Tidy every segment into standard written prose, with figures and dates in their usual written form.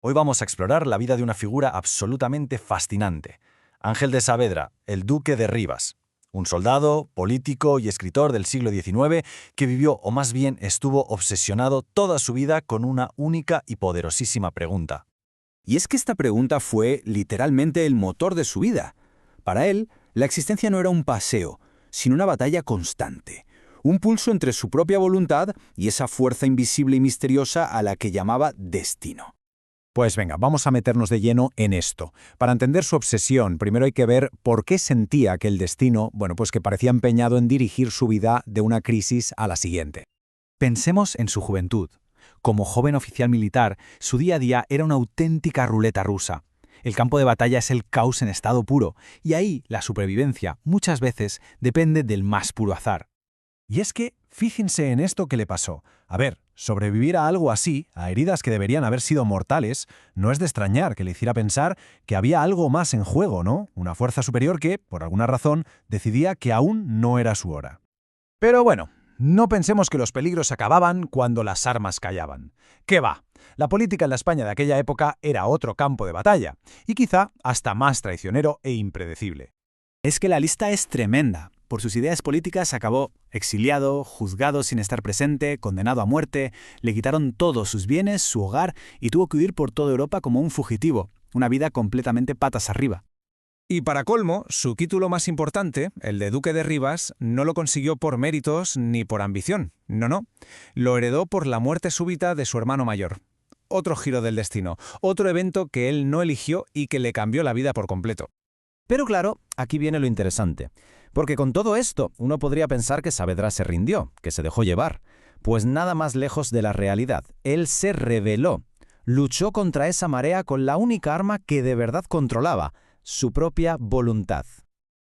Hoy vamos a explorar la vida de una figura absolutamente fascinante, Ángel de Saavedra, el duque de Rivas, un soldado, político y escritor del siglo XIX que vivió, o más bien estuvo obsesionado toda su vida con una única y poderosísima pregunta. Y es que esta pregunta fue literalmente el motor de su vida. Para él, la existencia no era un paseo, sino una batalla constante, un pulso entre su propia voluntad y esa fuerza invisible y misteriosa a la que llamaba destino. Pues venga, vamos a meternos de lleno en esto. Para entender su obsesión, primero hay que ver por qué sentía que el destino, pues que parecía empeñado en dirigir su vida de una crisis a la siguiente. Pensemos en su juventud. Como joven oficial militar, su día a día era una auténtica ruleta rusa. El campo de batalla es el caos en estado puro, y ahí la supervivencia, muchas veces, depende del más puro azar. Y es que, fíjense en esto que le pasó. A ver, sobrevivir a algo así, a heridas que deberían haber sido mortales, no es de extrañar que le hiciera pensar que había algo más en juego, ¿no? Una fuerza superior que, por alguna razón, decidía que aún no era su hora. Pero bueno, no pensemos que los peligros acababan cuando las armas callaban. ¿Qué va? La política en la España de aquella época era otro campo de batalla, y quizá hasta más traicionero e impredecible. Es que la lista es tremenda. Por sus ideas políticas acabó exiliado, juzgado sin estar presente, condenado a muerte, le quitaron todos sus bienes, su hogar y tuvo que huir por toda Europa como un fugitivo, una vida completamente patas arriba. Y para colmo, su título más importante, el de Duque de Rivas, no lo consiguió por méritos ni por ambición. No. Lo heredó por la muerte súbita de su hermano mayor. Otro giro del destino, otro evento que él no eligió y que le cambió la vida por completo. Pero claro, aquí viene lo interesante. Porque con todo esto, uno podría pensar que Saavedra se rindió, que se dejó llevar. Pues nada más lejos de la realidad. Él se rebeló. Luchó contra esa marea con la única arma que de verdad controlaba, su propia voluntad.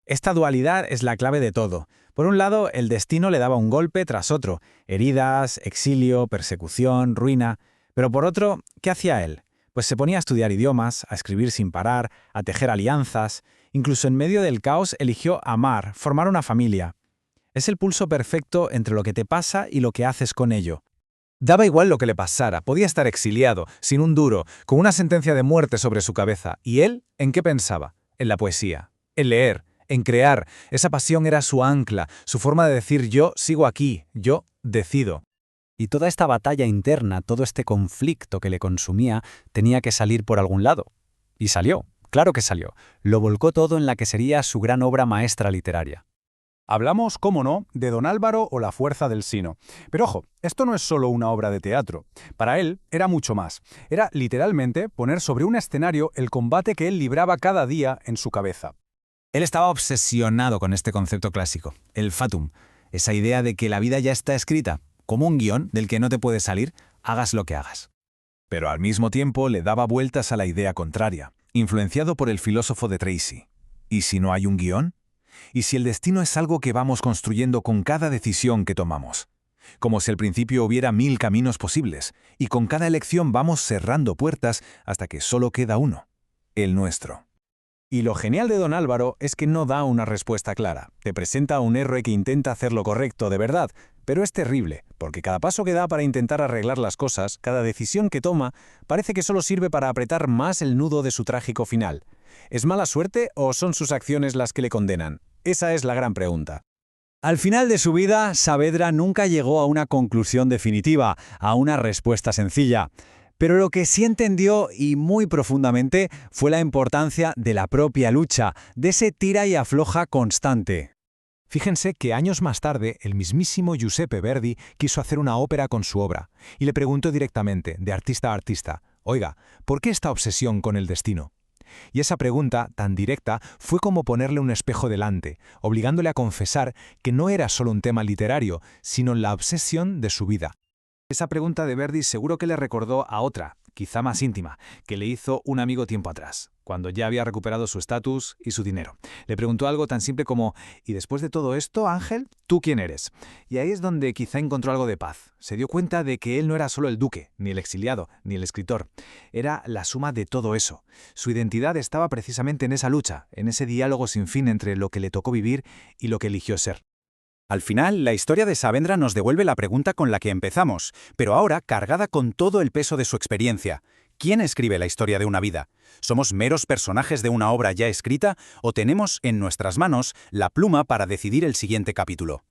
Esta dualidad es la clave de todo. Por un lado, el destino le daba un golpe tras otro. Heridas, exilio, persecución, ruina. Pero por otro, ¿qué hacía él? Pues se ponía a estudiar idiomas, a escribir sin parar, a tejer alianzas. Incluso en medio del caos eligió amar, formar una familia. Es el pulso perfecto entre lo que te pasa y lo que haces con ello. Daba igual lo que le pasara, podía estar exiliado, sin un duro, con una sentencia de muerte sobre su cabeza. ¿Y él en qué pensaba? En la poesía, en leer, en crear. Esa pasión era su ancla, su forma de decir yo sigo aquí, yo decido. Y toda esta batalla interna, todo este conflicto que le consumía, tenía que salir por algún lado. Y salió. Claro que salió. Lo volcó todo en la que sería su gran obra maestra literaria. Hablamos, cómo no, de Don Álvaro o La fuerza del sino. Pero ojo, esto no es solo una obra de teatro. Para él era mucho más. Era literalmente poner sobre un escenario el combate que él libraba cada día en su cabeza. Él estaba obsesionado con este concepto clásico, el fatum, esa idea de que la vida ya está escrita, como un guión del que no te puedes salir, hagas lo que hagas. Pero al mismo tiempo le daba vueltas a la idea contraria, influenciado por el filósofo de Tracy. ¿Y si no hay un guión? ¿Y si el destino es algo que vamos construyendo con cada decisión que tomamos? Como si al principio hubiera 1000 caminos posibles, y con cada elección vamos cerrando puertas hasta que solo queda uno, el nuestro. Y lo genial de Don Álvaro es que no da una respuesta clara. Te presenta a un héroe que intenta hacer lo correcto de verdad, pero es terrible, porque cada paso que da para intentar arreglar las cosas, cada decisión que toma, parece que solo sirve para apretar más el nudo de su trágico final. ¿Es mala suerte o son sus acciones las que le condenan? Esa es la gran pregunta. Al final de su vida, Saavedra nunca llegó a una conclusión definitiva, a una respuesta sencilla. Pero lo que sí entendió, y muy profundamente, fue la importancia de la propia lucha, de ese tira y afloja constante. Fíjense que años más tarde, el mismísimo Giuseppe Verdi quiso hacer una ópera con su obra, y le preguntó directamente, de artista a artista, «Oiga, ¿por qué esta obsesión con el destino?» Y esa pregunta, tan directa, fue como ponerle un espejo delante, obligándole a confesar que no era solo un tema literario, sino la obsesión de su vida. Esa pregunta de Verdi seguro que le recordó a otra, quizá más íntima, que le hizo un amigo tiempo atrás, cuando ya había recuperado su estatus y su dinero. Le preguntó algo tan simple como, «¿Y después de todo esto, Ángel, tú quién eres?» Y ahí es donde quizá encontró algo de paz. Se dio cuenta de que él no era solo el duque, ni el exiliado, ni el escritor. Era la suma de todo eso. Su identidad estaba precisamente en esa lucha, en ese diálogo sin fin entre lo que le tocó vivir y lo que eligió ser. Al final, la historia de Saavedra nos devuelve la pregunta con la que empezamos, pero ahora cargada con todo el peso de su experiencia. ¿Quién escribe la historia de una vida? ¿Somos meros personajes de una obra ya escrita o tenemos en nuestras manos la pluma para decidir el siguiente capítulo?